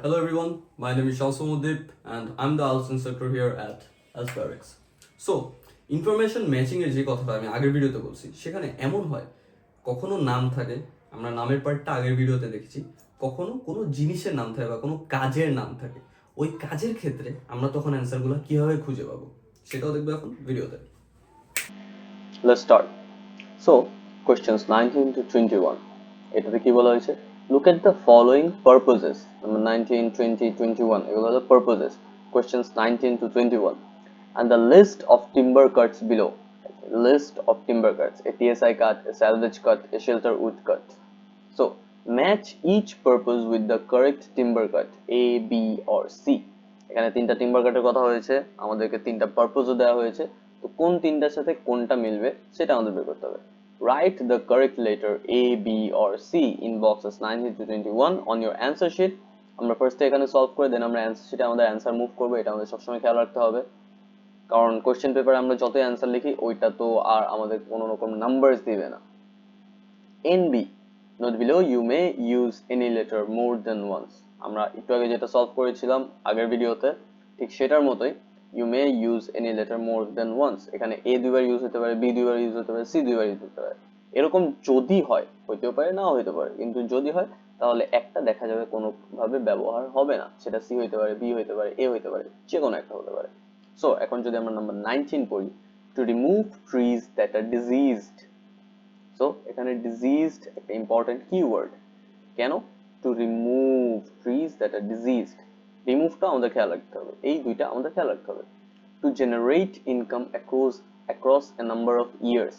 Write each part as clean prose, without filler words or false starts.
Hello everyone, my name is Shamsumudip and I'm the ALS instructor here at Aspirix. So, information matching এর যে কথাটা আমি আগের ভিডিওতে বলছি সেখানে এমন হয় কখনো নাম থাকে, আমরা নামের পার্টটা আগের ভিডিওতে দেখেছি, কখনো কোনো জিনিসের নাম থাকে বা কোনো কাজের নাম থাকে। ওই কাজের ক্ষেত্রে আমরা তখন অ্যান্সারগুলো কিভাবে খুঁজে পাবো সেটাও দেখবো এখন ভিডিওতে। Let's start. So, questions 19 to 21. এটাতে কি বলা হয়েছে? Look at the following purposes. Number 19, 20, 21. এগুলো হলো purposes. Questions 19 to 21. And the list of timber cuts below. List of timber cuts. A TSI cut, a salvage cut, a shelter wood cut. So, match each purpose with the correct timber cut. A, B or C. এখানে তিনটা timber কাটের কথা হয়েছে, আমাদেরকে তিনটা পারপোজও দেওয়া হয়েছে। তো কোন তিনটার সাথে কোনটা মিলবে সেটা আমাদের বের করতে হবে। Write the correct letter A, B or C in boxes 19 to 21 on your answer sheet. আমরা ফার্স্টে এখানে সলভ করে দেন আমরা অ্যান্সার শিটে আমাদের অ্যান্সার মুভ করবো, এটা আমাদের সবসময় খেয়াল রাখতে হবে। কারণ কোশ্চেন পেপারে আমরা যতই অ্যান্সার লিখি ওইটা তো আর আমাদের কোনো রকম নাম্বারস দিবে না। NB, note below you may use any letter more than once. আমরা একটু আগে যেটা সলভ করেছিলাম আগের ভিডিওতে ঠিক সেটার মতোই you may use any letter more than once. এখানে A দুইবার ইউজ হতে পারে, B দুইবার ইউজ হতে পারে, C দুইবার ইউজ হতে পারে। এরকম যদি হয়, হইতেও পারে নাও হইতে পারে, কিন্তু যদি হয় তাহলে একটা দেখা যাবে কোনো ভাবে ব্যবহার হবে না, সেটা C হইতে পারে, B হইতে পারে, A হইতে পারে, যে কোনো একটা হতে পারে। সো এখন যদি আমরা নাম্বার 19 পড়ি, to remove trees that are diseased. So এখানে ডিজিজড একটা ইম্পর্টেন্ট কিওয়ার্ড। কেন? To remove trees that are diseased. রিমুভটা আমাদের খেয়াল রাখতে হবে, এই দুইটা আমাদের খেয়াল রাখতে হবে। Two generate income across a number of years.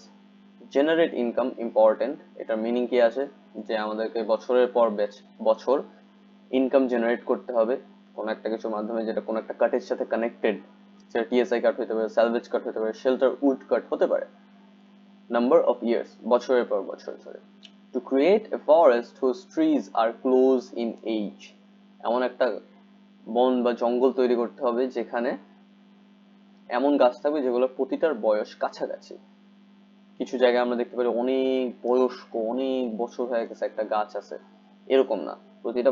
Generate income important, এটার মিনিং কি আছে যে আমাদেরকে বছরের পর বছর ইনকাম জেনারেট করতে হবে কোন একটা কিছুর মাধ্যমে, যেটা কোন একটা কাটের সাথে কানেক্টেড। সেটা টিএসআই কাট হতে পারে, স্যালভেজ কাট হতে পারে, শেল্টার উড কাট হতে পারে। Number of years, বছরের পর বছর ধরে। To create a forest whose trees are close in age. এমন একটা বন বা জঙ্গল তৈরি করতে হবে যেখানে এমন গাছ থাকবে যেগুলোর প্রতিটার বয়স কাছাকাছি। কিছু জায়গায় আমরা দেখতে পারি অনেক বয়স্ক, অনেক বছর হয়ে গেছে একটা গাছ আছে, এরকম না, প্রতিটা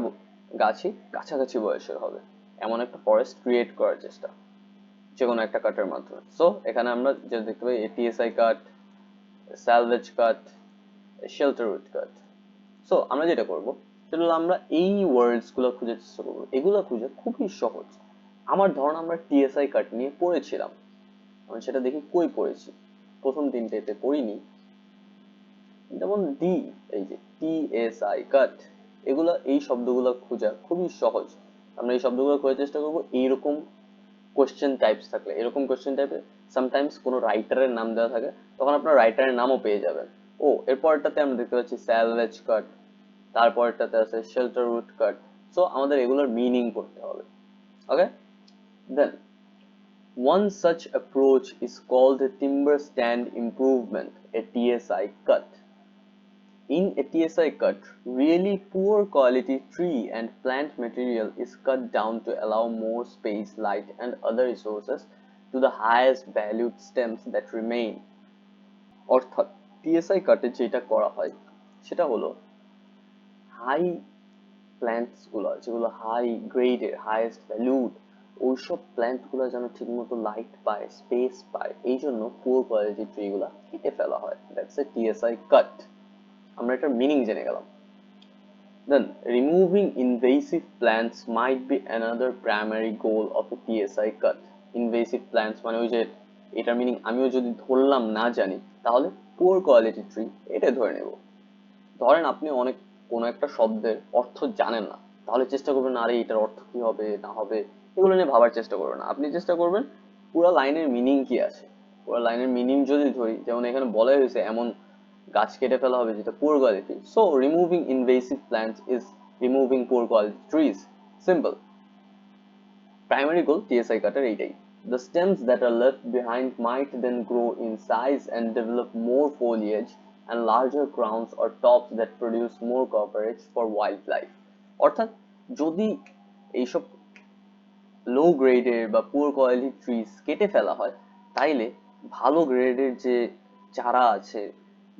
গাছই কাছাকাছি বয়সের হবে। এমন একটা ফরেস্ট ক্রিয়েট করার চেষ্টা যে কোনো একটা কাটের মাধ্যমে। সো এখানে আমরা যেটা দেখতে পাই TSI cut, salvage cut, shelter would cut. So আমরা যেটা করবো সেটা হলো আমরা এই ওয়ার্ডস গুলো খুঁজে চেষ্টা করবো, এগুলো খুঁজে খুবই সহজ। আমার ধারণা আমরা টিএসআই কাট নিয়ে পড়েছিলাম, আমি সেটা দেখি কই পড়েছি, প্রথম তিনটেতে পড়িনি। যেমন ডি, এই যে টিএসআই কাট, এগুলা এই শব্দগুলো খোঁজা খুবই সহজ। আমরা এই শব্দগুলো খোঁজার চেষ্টা করবো এইরকম কোশ্চেন টাইপস থাকলে। এরকম কোশ্চেন টাইপে সামটাইমস কোনো রাইটারের নাম দেওয়া থাকে, তখন আপনার রাইটারের নামও পেয়ে যাবেন। ও এরপরটাতে আমরা দেখতে পাচ্ছি স্যালভেজ কাট, তারপরটাতে আছে শেল্টার উড কাট। সো আমাদের এগুলোর মিনিং করতে হবে। ওকে, দেন one such approach is called a timber stand improvement, a TSI cut. In a TSI cut, really poor quality tree and plant material is cut down to allow more space, light and other resources to the highest valued stems that remain. অর্থাৎ TSI কাটে যেটা করা হয় সেটা হলো high plants গুলো যেগুলো high গ্রেডের, হাইয়েস্ট ভ্যালুড, ওইসব প্ল্যান্ট গুলো যেন ঠিক মতো লাইট পায়, স্পেস পায়, এই জন্য পুয়ার কোয়ালিটি ট্রি গুলা কেটে ফেলা হয়। দ্যাটস এ টিএসআই কাট। আমরা এটার মিনিং জেনে গেলাম। Then, removing invasive plants might be another primary goal of a TSI cut. Invasive plants মানে ওই যে, এটার মিনিং আমিও যদি ধরলাম না জানি তাহলে পুয়ার কোয়ালিটি ট্রি এটা ধরে নেব। ধরেন আপনি অনেক কোনো একটা শব্দের অর্থ জানেন না, তাহলে চেষ্টা করবেন আরে এটার অর্থ কি হবে না হবে এগুলো নিয়ে ভাবার চেষ্টা করবেন না। আপনি চেষ্টা করবেন পুরো লাইনের মিনিং কি আছে। পুরো লাইনের মিনিং যদি ধরি, যেমন এখানে বলা হয়েছে এমন গাছ কেটে ফেলা হবে যেটা poor quality, so removing invasive plants is removing poor quality trees. Simple. Primary goal TSI কাটার এইটাই। The stems that are left behind might then grow in size and develop more foliage and larger crowns or tops that produce more coverage for wildlife. অর্থাৎ যদি এইসব লো গ্রেডের বা poor quality trees কেটে ফেলা হয়, তাইলে ভালো গ্রেডের যে চারা আছে,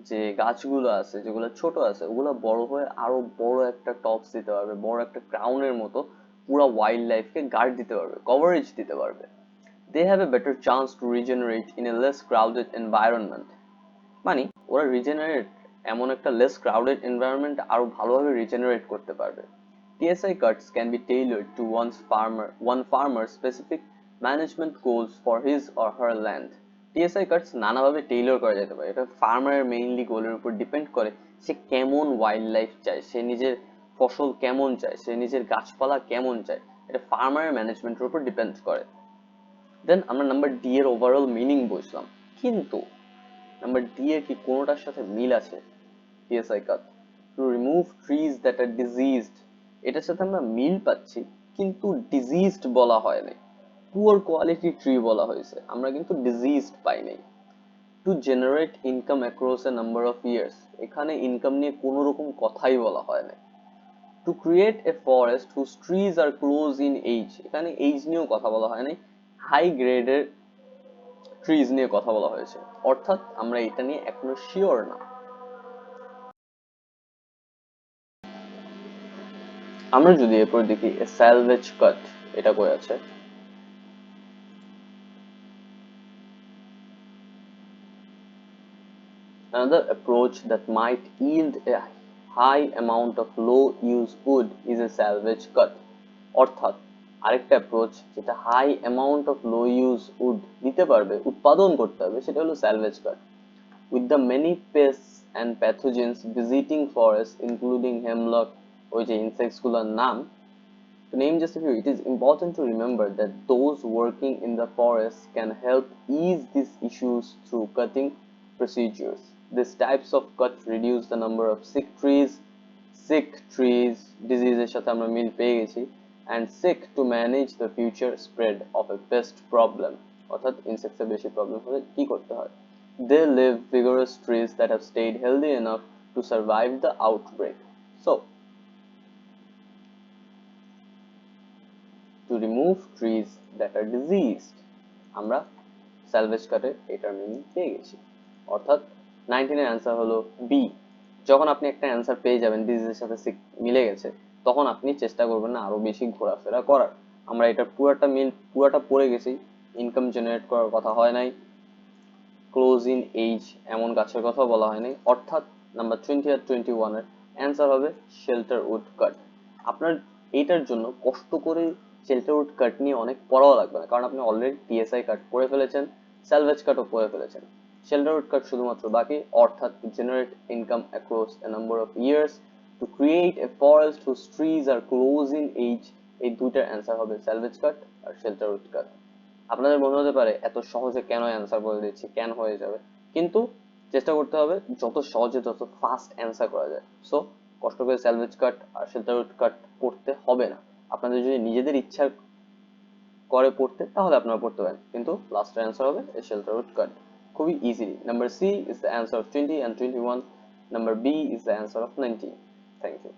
যে গাছগুলো আছে যেগুলো ছোট আছে, ওগুলো বড় হয়ে আরো বড় একটা টপস দিতে পারবে, বড় একটা ক্রাউনের মতো, পুরো ওয়াইল্ড লাইফকে গার্ড দিতে পারবে, কভারেজ দিতে পারবে। They have a better chance to regenerate in a less crowded environment. মানে ওরা রিজেনারেট এমন একটা লেস ক্রাউডেড এনভায়রনমেন্ট আরো ভালোভাবে রিজেনারেট করতে পারবে। TSI cuts can be tailored to one farmer's specific management goals for his or her land. TSI cuts নানাভাবে Taylor করা যেতে পারে। এটা ফার্মারের মেইনলি গোলের উপর ডিপেন্ড করে, সে কেমন ওয়াইল্ড লাইফ চায়, সে নিজের ফসল কেমন চায়, সে নিজের গাছপালা কেমন চায়, এটা ফার্মারের ম্যানেজমেন্টের উপর ডিপেন্ড করে। দেন আমরা নাম্বার ডি এর ওভারঅল মিনিং বুঝলাম, কিন্তু নাম্বার ডি এর কি কোনোটার সাথে মিল আছে? TSI cut to remove trees that are diseased, এটার সাথে আমরা মিল পাচ্ছি, কিন্তু ডিজিজড বলা হয় নাই, পুয়ার কোয়ালিটি ট্রি বলা হয়েছে, আমরা কিন্তু ডিজিজড পাই নাই। To generate income across a number of years, এখানে ইনকাম নিয়ে কোনো রকম কথাই বলা হয় না। To create a forest whose trees are close in age, এখানে এজ নিয়েও কথা বলা হয় নাই, হাই গ্রেডের ট্রিজ নিয়ে কথা বলা হয়েছে। অর্থাৎ আমরা এটা নিয়ে এখনো শিওর না। আমরা যদি এরপর দেখি এ স্যালভেজ কাট, এটা কই আছে? Another approach that might yield a high amount of low use wood is a salvage cut. অর্থাৎ আরেকটা অ্যাপ্রোচ যেটা high amount of low use wood দিতে পারবে, উৎপাদন করতে হবে, সেটা হলো salvage cut. With the many pests and pathogens visiting forest including hemlock, ওই যে ইনসেক্টস গুলোর নাম, to name just a few, it is important to remember that those working in the forest can help ease these issues through cutting procedures. These types of cut reduce the number of sick trees, diseases সাথে আমরা মিল পেয়ে গেছি, and sick to manage the future spread of a pest problem. অর্থাৎ ইনসেক্টসের বেশি problem হলে কি করতে হয়? They live vigorous trees that have stayed healthy enough to survive the outbreak. So, to remove trees that are diseased, আমরা salvage কাটের এটার meaning পেয়ে গেছি। অর্থাৎ 19 এর অ্যান্সার হলো বি। যখন আপনি একটা অ্যান্সার পেয়ে যাবেন ডিজিজের সাথে মিলে গেছে, তখন আপনি চেষ্টা করবেন না আরো বেশি ঘোরাফেরা করার। আমরা এটা পুরাটা পড়ে গেছি, ইনকাম জেনারেট করার কথা হয় নাই, ক্লোজ ইন এজ এমন গাছের কথা বলা হয় নাই। অর্থাৎ নাম্বার 20 আর 21 এর অ্যান্সার হবে শেল্টার উড কাট। আপনার এইটার জন্য কষ্ট করে শেল্টার উড কাট নিয়ে অনেক পড়াও লাগবে না, কারণ আপনি অলরেডি টিএসআই কাট পড়ে ফেলেছেন, স্যালভেজ কাটও পড়ে ফেলেছেন। শেল্টার উড কাট শুধুমাত্র বাকি, অর্থাৎ to generate income across a number of years, to create a forest whose trees are close in age, এই দুইটার অ্যান্সার হবে স্যালভেজ কাট আর শেল্টার উড কাট। আপনাদের মনে হতে পারে এত সহজে কেন অ্যান্সার বলে দিচ্ছি, কেন হয়ে যাবে, কিন্তু চেষ্টা করতে হবে যত সহজে তত ফাস্ট অ্যান্সার করা যায়। সো কষ্ট করে স্যালভেজ কাট আর শেল্টার উড কাট পড়তে হবে না। আপনাদের যদি নিজেদের ইচ্ছা করে পড়তে, তাহলে আপনারা পড়তে পারেন, কিন্তু লাস্টের অ্যান্সার হবে শেল্টার উড কাট, খুবই easily. Number C is the answer of 20 and 21, number B is the answer of 19। Thank you.